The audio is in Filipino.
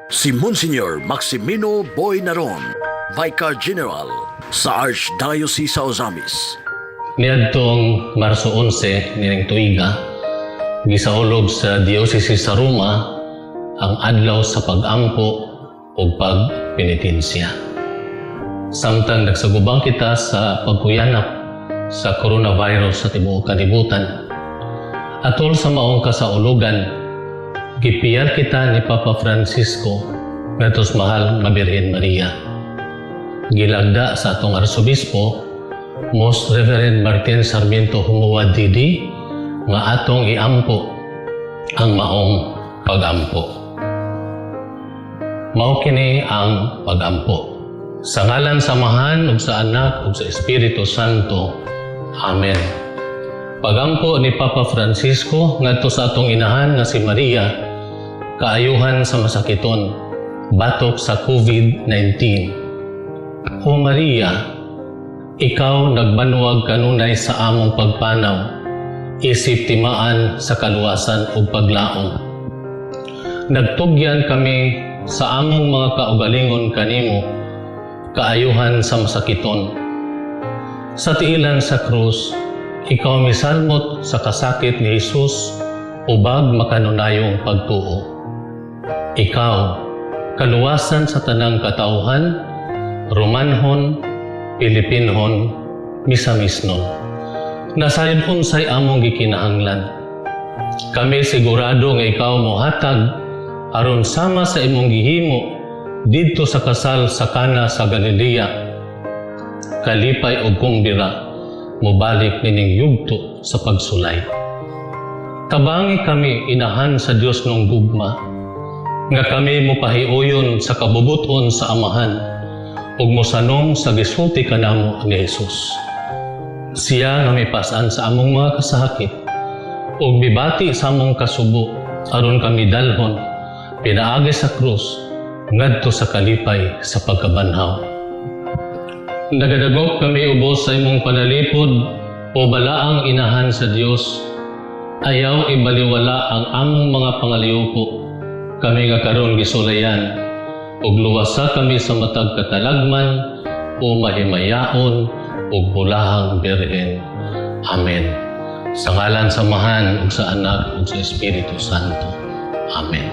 Si Monsignor Maximino Boy Naron, Vicar General sa Archdiocese sa Ozamis. Niadtong Marso 11 nining tuiga, gisaulog sa Diocese sa Roma ang adlaw sa pag-ampo o pagpenitensya. Samtang nagsagubang kita sa pagkuyanap sa coronavirus sa tibuok kalibutan, atol sa maong kasaulugan, gipiyal kita ni Papa Francisco ngatos mahal nga Birhen Maria. Gilagda sa atong Arsobispo, Most Reverend Martin Sarmiento Humuad Didi, nga atong iampo ang maong pag-ampo. Mao kini ang pag-ampo. Sa ngalan Samahan ug sa Anak ug sa Espiritu Santo. Amen. Pagampo ni Papa Francisco ngadto sa atong inahan nga si Maria, kaayuhan sa masakiton, batok sa COVID-19. O Maria, ikaw nagbanwag kanunay sa among pagpanaw, isip timaan sa kaluwasan ug paglaom. Nagtugyan kami sa among mga kaugalingon kanimo, kaayuhan sa masakiton. Sa tiilan sa krus, ikaw misalmot sa kasakit ni Jesus, ubag makanunayong pagtuo. Ikaw, kaluwasan sa tanang katauhan, Romanhon, Pilipinhon, misamisnon. Nasayod unsay among gikinahanglan. Kami sigurado nga ikaw mohatag aron sama sa imong gihimo didto sa kasal sa Kana sa Galilea. Kalipay ug kumbira, mobalik nining yugto sa pagsulay. Tabangi kami inahan sa Dios ng gugma, nga kami mopahiuyon sa kabubuton sa Amahan, ug mosanong sa gisulti kanamo ni Jesus. Siya nga mipasan sa among mga kasakit, ug mibati sa among kasubo, aron kami dalhon, pinaagi sa krus, ngadto sa kalipay sa pagkabanhaw. Nagadagok kami ubos sa imong panalipod o balaang inahan sa Dios. Ayaw ibaliwala ang among mga pangaliupo. Kami nga karon gisulayan ug luwasa kami sa matag katalagman o mahimayaon ug bulahang Birhen. Amen. Sa ngalan Samahan ug sa Anak ug sa Espiritu Santo. Amen.